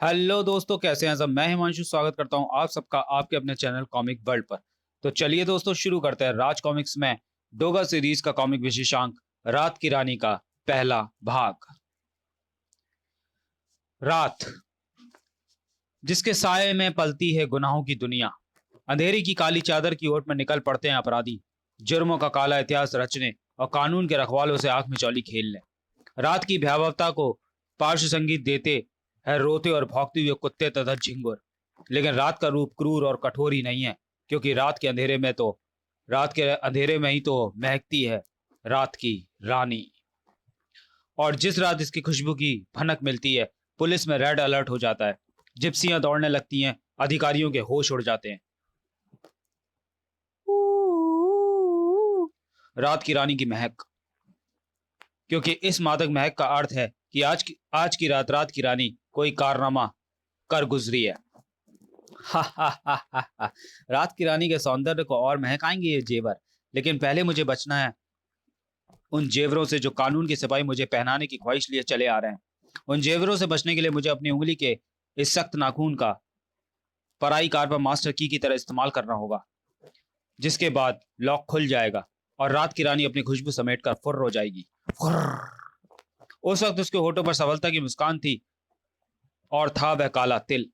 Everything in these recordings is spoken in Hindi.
हेलो दोस्तों, कैसे हैं सब। मैं हिमांशु स्वागत करता हूं आप सबका आपके अपने चैनल कॉमिक वर्ल्ड पर। तो चलिए दोस्तों, शुरू करते हैं राज कॉमिक्स में डोगा सीरीज का कॉमिक विशेषांक रात की रानी का पहला भाग। रात जिसके साये में पलती है गुनाहों की दुनिया। अंधेरी की काली चादर की ओट में निकल पड़ते हैं अपराधी, जुर्मों का काला इतिहास रचने और कानून के रखवालों से आंख मिचौली खेलने। रात की भयावहता को पार्श्व संगीत देते हैं रोते और भौंकते हुए कुत्ते तथा झिंगुर। लेकिन रात का रूप क्रूर और कठोर ही नहीं है, क्योंकि रात के अंधेरे में ही तो महकती है रात की रानी। और जिस रात इसकी खुशबू की भनक मिलती है, पुलिस में रेड अलर्ट हो जाता है, जिप्सियां दौड़ने लगती हैं, अधिकारियों के होश उड़ जाते हैं। रात की रानी की महक, क्योंकि इस मादक महक का अर्थ है कि आज की रात की रानी कोई कारनामा कर गुजरी है। हा हा हा हा हा। रात की रानी के सौंदर्य को और महकाएंगे ये जेवर, लेकिन पहले मुझे बचना है उन जेवरों से जो कानून के सिपाही मुझे पहनाने की ख्वाहिश लिए चले आ रहे हैं। उन जेवरों से बचने के लिए मुझे अपनी उंगली के इस सख्त नाखून का पराई कार पर मास्टर की तरह इस्तेमाल करना होगा, जिसके बाद लॉक खुल जाएगा और रात की रानी अपनी खुशबू समेटकर फुर्र हो जाएगी। फुर्र। उस वक्त उसके होठों पर सफलता की मुस्कान थी और था वह काला तिल।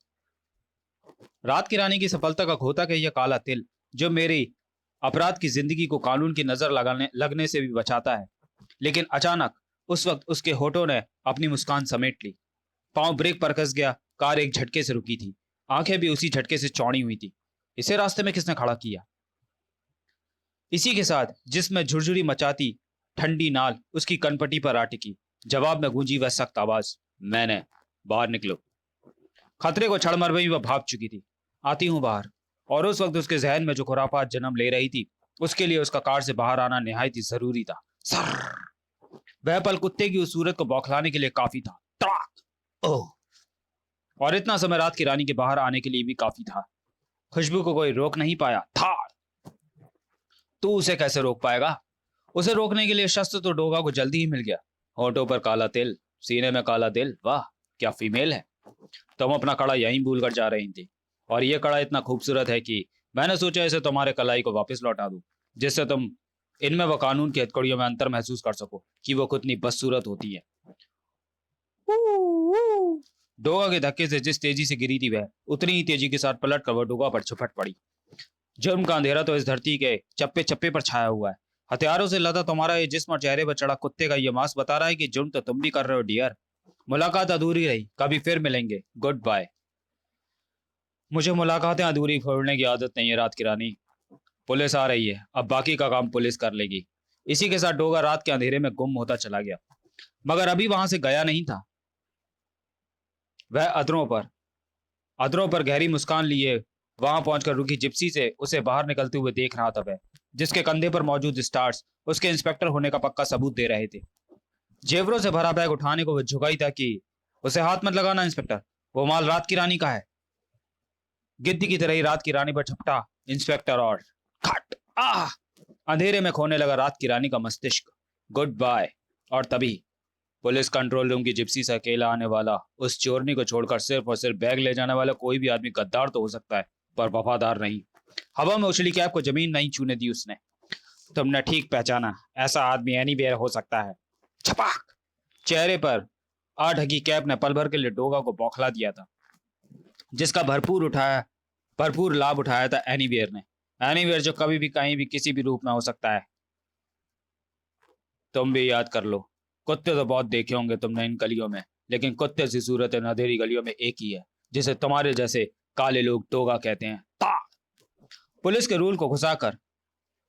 रात की रानी की सफलता का खोता यह काला तिल, जो मेरी अपराध की जिंदगी को कानून की नजर लगने से भी बचाता है। लेकिन अचानक उस वक्त उसके होठों ने अपनी मुस्कान समेट ली। पांव ब्रेक पर कस गया। कार एक झटके से रुकी थी, आंखें भी उसी झटके से चौड़ी हुई थी। इसे रास्ते में किसने खड़ा किया? इसी के साथ जिसमें झुरझुरी मचाती ठंडी नाल उसकी कनपटी पर आ टिकी। जवाब में गूंजी वह सख्त आवाज, मैंने। बाहर निकलो। खतरे को क्षण भर में ही वह भाग चुकी थी। आती हूं बाहर। और उस वक्त उसके जहन में जो खुरापात जन्म ले रही थी, उसके लिए उसका कार से बाहर आना निहायत ही जरूरी था। सर। वह पल कुत्ते की उस सूरत को बौखलाने के लिए काफी था। तड़ाक। ओह। और इतना समय रात की रानी के बाहर आने के लिए भी काफी था। खुशबू को कोई रोक नहीं पाया था। तू उसे कैसे रोक पाएगा? उसे रोकने के लिए शस्त्र तो डोगा को जल्दी ही मिल गया। होठों पर काला तिल, सीने में काला दिल। वाह, क्या फीमेल है। तुम अपना कड़ा यहीं भूल कर जा रही थी, और यह कड़ा इतना खूबसूरत है कि मैंने सोचा इसे तुम्हारे कलाई को वापस लौटा दूं, जिससे तुम इनमें व कानून की हथकड़ियों में अंतर महसूस कर सको कि वो कितनी बदसूरत होती है। डोगा के धक्के से जिस तेजी से गिरी थी, वह उतनी ही तेजी के साथ पलट कर वह डोगा पर झपट पड़ी। जुर्म का अंधेरा तो इस धरती के चप्पे चप्पे पर छाया हुआ है। हथियारों से लदा तुम्हारा ये जिस्म और चेहरे पर चढ़ा कुत्ते का ये मांस बता रहा है कि जुर्म तो तुम भी कर रहे हो डियर। मुलाकात अधूरी रही, कभी फिर मिलेंगे, गुड बाय। मुझे मुलाकातें अधूरी छोड़ने की आदत नहीं है रात की रानी। पुलिस आ रही है, अब बाकी का काम पुलिस कर लेगी। इसी के साथ डोगा रात के अंधेरे में गुम होता चला गया, मगर अभी वहां से गया नहीं था। वह अधरों पर गहरी मुस्कान लिए वहां पहुंचकर रुकी जिप्सी से उसे बाहर निकलते हुए देख रहा था। वह जिसके कंधे पर मौजूद स्टार्स उसके इंस्पेक्टर होने का पक्का सबूत दे रहे थे। जेवरों से भरा बैग उठाने को वह झुकाई था कि उसे हाथ मत लगाना इंस्पेक्टर, वो माल रात की रानी का है। गिद्दी की तरह ही रात की रानी पर झपटा इंस्पेक्टर और खट। आह। अंधेरे में खोने लगा रात की रानी का मस्तिष्क। Goodbye. और तभी पुलिस कंट्रोल रूम की जिप्सी से अकेला आने वाला उस चोरनी को छोड़कर सिर्फ और सिर्फ बैग ले जाने वाला कोई भी आदमी गद्दार तो हो सकता है, पर वफादार नहीं। हवा में उछली कैब को जमीन नहीं छूने दी उसने। तुमने ठीक पहचाना, ऐसा आदमी एनीवेयर हो सकता है। छपाक। चेहरे पर आ ढकी कैप ने पल भर के लिए डोगा को बौखला दिया था, जिसका भरपूर लाभ उठाया था एनीवेयर ने। एनीवेयर जो कभी भी कहीं भी किसी भी रूप में हो सकता है। तुम भी याद कर लो, कुत्ते तो बहुत देखे होंगे तुमने इन गलियों में, लेकिन कुत्ते सी सूरत इन अंधेरी गलियों में एक ही है, जिसे तुम्हारे जैसे काले लोग टोगा कहते हैं। ता। पुलिस के रूल को घुसाकर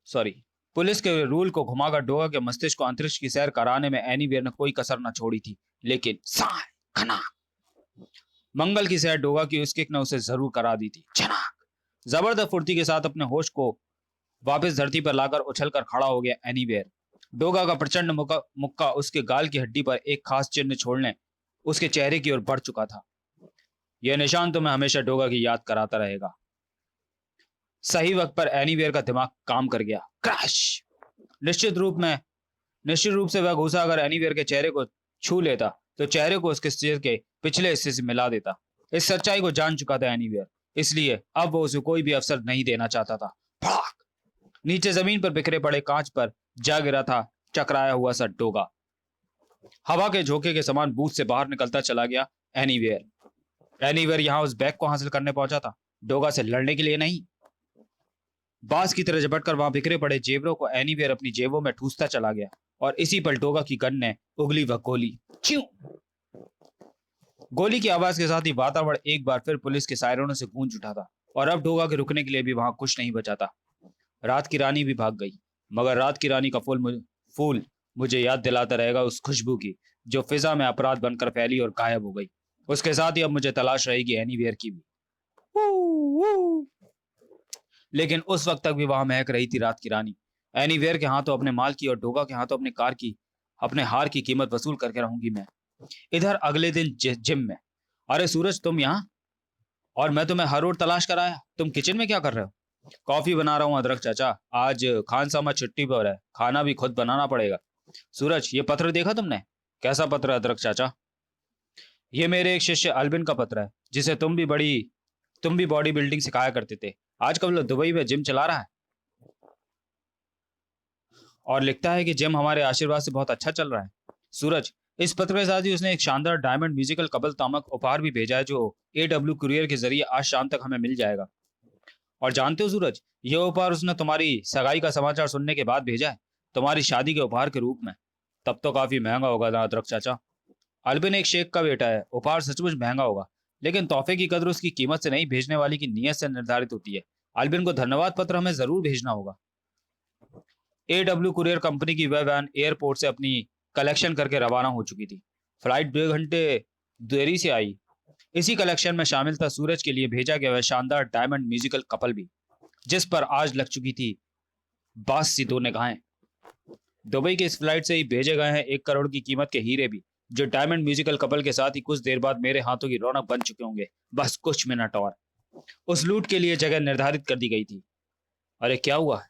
सॉरी पुलिस के रूल को घुमाकर डोगा के मस्तिष्क को अंतरिक्ष की सैर कराने में एनीवेयर ने कोई कसर न छोड़ी थी। लेकिन साय खना मंगल की सैर डोगा की उस किक ने उसे जरूर करा दी थी। झनाक। जबरदस्त फुर्ती के साथ अपने होश को वापस धरती पर लाकर उछलकर खड़ा हो गया एनीवेयर। डोगा का प्रचंड मुक्का उसके गाल की हड्डी पर एक खास चिन्ह छोड़ने उसके चेहरे की ओर बढ़ चुका था। यह निशान तुम्हें हमेशा डोगा की याद कराता रहेगा। सही वक्त पर एनीवेयर का दिमाग काम कर गया। क्रैश। निश्चित रूप से वह घूसा अगर एनीवेयर के चेहरे को छू लेता तो चेहरे को उसके सिर के पिछले हिस्से से मिला देता। इस सच्चाई को जान चुका था एनीवेयर, इसलिए अब वो उसे कोई भी अवसर नहीं देना चाहता था। फड़ाक! नीचे जमीन पर बिखरे पड़े कांच पर जा गिरा था चकराया हुआ सा डोगा। हवा के झोंके के समान बूथ से बाहर निकलता चला गया एनीवेयर यहाँ उस बैग को हासिल करने पहुंचा था, डोगा से लड़ने के लिए नहीं। बांस की तरह झपटकर वहां बिखरे पड़े जेवरों को एनीवेयर अपनी जेबों में ठूसता चला गया और इसी पल डोगा की गन ने उगली वह गोली। च्यों! गोली की आवाज के साथ ही वातावरण एक बार फिर पुलिस के सायरनों से गूंज उठा था और अब डोगा के रुकने के लिए भी वहां कुछ नहीं बचा था। रात की रानी भी भाग गई, मगर रात की रानी का फूल मुझे याद दिलाता रहेगा उस खुशबू की जो फिजा में अपराध बनकर फैली और गायब हो गई। उसके साथ ही अब मुझे तलाश रहेगी एनीवेयर की भी। लेकिन उस वक्त तक भी वहां महक रही थी रात की रानी। एनीवेयर के हाथों अपने माल की और डोगा के हाथों अपने कार की, अपने हार की कीमत वसूल करके रहूंगी मैं। इधर अगले दिन जिम में। अरे सूरज, तुम यहाँ? और मैं तुम्हें हर रोज तलाश कर आया। तुम किचन में क्या कर रहे हो? कॉफी बना रहा हूँ अदरक चाचा, आज खान सामा छुट्टी पर है, खाना भी खुद बनाना पड़ेगा। सूरज, ये पत्र देखा तुमने? कैसा पत्र है अदरक चाचा? ये मेरे एक शिष्य अल्बिन का पत्र है, जिसे तुम भी बॉडी बिल्डिंग सिखाया करते थे। आजकल दुबई में जिम चला रहा है और लिखता है कि जिम हमारे आशीर्वाद से बहुत अच्छा चल रहा है। सूरज, इस पत्र के साथ ही उसने एक शानदार डायमंड म्यूजिकल कपल तामक उपहार भी भेजा है, जो AW कुरियर के जरिए आज शाम तक हमें मिल जाएगा। और जानते हो सूरज, यह उपहार उसने तुम्हारी सगाई का समाचार सुनने के बाद भेजा है, तुम्हारी शादी के उपहार के रूप में। तब तो काफी महंगा होगा ना अदरक चाचा? अल्बिन एक शेख का बेटा है, उपहार सचमुच महंगा होगा, लेकिन तोहफे की कदर उसकी कीमत से नहीं, भेजने वाली की नीयत से निर्धारित होती है। अल्बिन को धन्यवाद पत्र हमें जरूर भेजना होगा। AW कुरियर कंपनी की वह वैन एयरपोर्ट से अपनी कलेक्शन करके रवाना हो चुकी थी। फ्लाइट 2 घंटे देरी से आई। इसी कलेक्शन में शामिल था सूरज के लिए भेजा गया वह शानदार डायमंड म्यूजिकल कपल भी, जिस पर आज लग चुकी थी 82 दो निगाहें। दुबई के इस फ्लाइट से ही भेजे गए हैं 1 करोड़ की कीमत के हीरे भी, जो डायमंड म्यूजिकल कपल के साथ ही कुछ देर बाद मेरे हाथों की रौनक बन चुके होंगे। बस कुछ मिनट और उस लूट के लिए जगह निर्धारित कर दी गई थी। अरे क्या हुआ?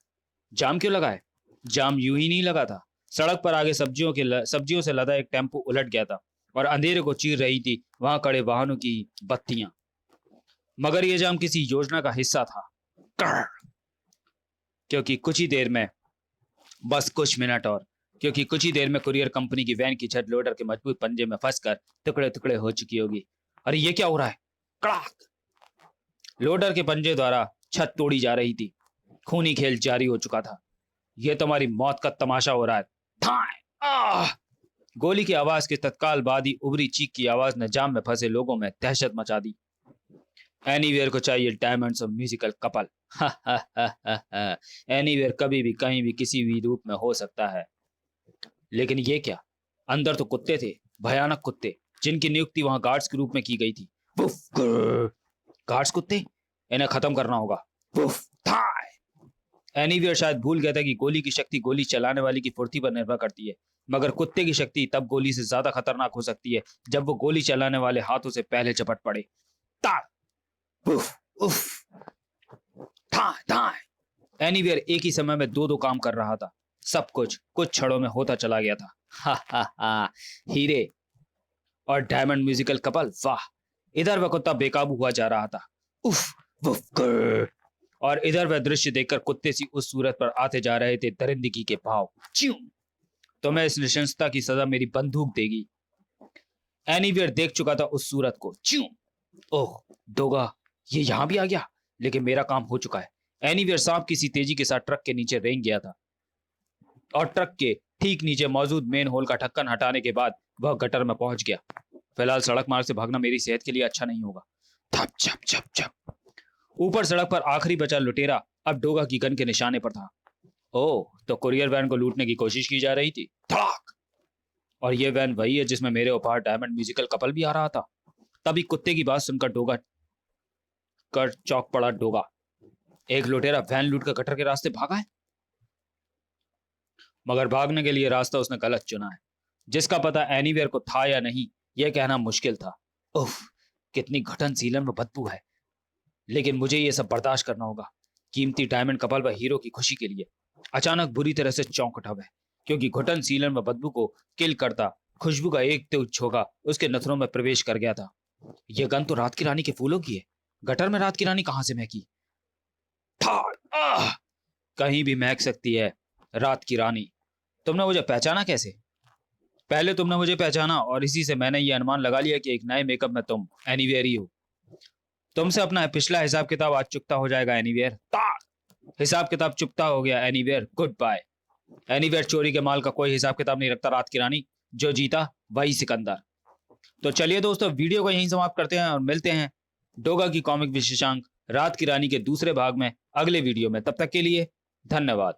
जाम क्यों लगा है? जाम यूं ही नहीं लगा था। सड़क पर आगे सब्जियों से लदा एक टेम्पो उलट गया था और अंधेरे को चीर रही थी वहां खड़े वाहनों की बत्तियां। मगर यह जाम किसी योजना का हिस्सा था, क्योंकि कुछ ही देर में, बस कुछ मिनट और, क्योंकि कुछ ही देर में कुरियर कंपनी की वैन की छत लोडर के मजबूत पंजे में फंसकर टुकड़े टुकड़े हो चुकी होगी। अरे ये क्या हो रहा है? कड़ाक! लोडर के पंजे द्वारा छत तोड़ी जा रही थी। खूनी खेल जारी हो चुका था। यह तुम्हारी मौत का तमाशा हो रहा है। गोली की आवाज के तत्काल बाद ही उभरी चीख की आवाज ने जाम में फंसे लोगों में दहशत मचा दी। एनीवेयर को चाहिए डायमंड्स और म्यूजिकल कपल। एनीवेयर कभी भी कहीं भी किसी भी रूप में हो सकता है, लेकिन ये क्या? अंदर तो कुत्ते थे, भयानक कुत्ते, जिनकी नियुक्ति वहां गार्ड्स के रूप में की गई थी। गार्ड्स कुत्ते, इन्हें खत्म करना होगा। एनीवेयर शायद भूल गया था कि गोली की शक्ति गोली चलाने वाले की फुर्ती पर निर्भर करती है, मगर कुत्ते की शक्ति तब गोली से ज्यादा खतरनाक हो सकती है जब वो गोली चलाने वाले हाथों से पहले चपट पड़े। ताड़, उफ, उफ, एनीवेयर एक ही समय में दो काम कर रहा था। सब कुछ क्षणों में होता चला गया था। हा हा हा, हीरे और डायमंड म्यूजिकल कपल, वाह! इधर वह कुत्ता बेकाबू हुआ जा रहा था, उफ, उफ, और इधर वह दृश्य देखकर कुत्ते सी उस सूरत पर आते जा रहे थे दरिंदगी के भाव। तो मैं इस नृशंसता की सजा मेरी बंदूक देगी। एनीवेयर देख चुका था उस सूरत को। ओह डोगा, ये यहां भी आ गया, लेकिन मेरा काम हो चुका है। एनीवेयर सांप की सी तेजी के साथ ट्रक के नीचे रेंग गया था और ट्रक के ठीक नीचे मौजूद मेन होल का ढक्कन हटाने के बाद वह गटर में पहुंच गया। फिलहाल सड़क मार्ग से भागना मेरी सेहत के लिए अच्छा नहीं होगा। थप छप छप छप। ऊपर सड़क पर आखिरी बचा लुटेरा अब डोगा की गन के निशाने पर था। ओह, तो कुरियर वैन को लूटने की कोशिश की जा रही थी। धड़ाक! और यह वैन वही है जिसमें मेरे उपहार डायमंड म्यूजिकल कपल भी आ रहा था। तभी कुत्ते की बात सुनकर डोगा कर चौक पड़ा। डोगा, एक लुटेरा वैन लूट कर गटर के रास्ते भागा है, मगर भागने के लिए रास्ता उसने गलत चुना है। जिसका पता एनीवेयर को था या नहीं, यह कहना मुश्किल था। उफ, कितनी घटनशीलन व बदबू है, लेकिन मुझे यह सब बर्दाश्त करना होगा। कीमती डायमंड कपल व हीरो की खुशी के लिए। अचानक बुरी तरह से चौंक उठा वह, क्योंकि घुटनशीलन व बदबू को किल करता खुशबू का एक तेज झोंका उसके नथनों में प्रवेश कर गया था। ये गन तो रात की रानी के फूलों की है। गटर में रात की रानी कहां से महकी? ठाड़! आह! कहीं भी महक सकती है रात की रानी। तुमने मुझे पहचाना कैसे? पहले तुमने मुझे पहचाना और इसी से मैंने ये अनुमान लगा लिया कि एक नए मेकअप में तुम एनीवेयर ही हो। तुमसे अपना पिछला हिसाब किताब आज चुकता हो जाएगा एनीवेयर। हिसाब किताब चुकता हो गया एनीवेयर, गुड बाय। एनीवेयर चोरी के माल का कोई हिसाब किताब नहीं रखता रात की रानी, जो जीता वही सिकंदर। तो चलिए दोस्तों, वीडियो को यहीं समाप्त करते हैं और मिलते हैं डोगा की कॉमिक विशेषांक रात की रानी के दूसरे भाग में अगले वीडियो में। तब तक के लिए धन्यवाद।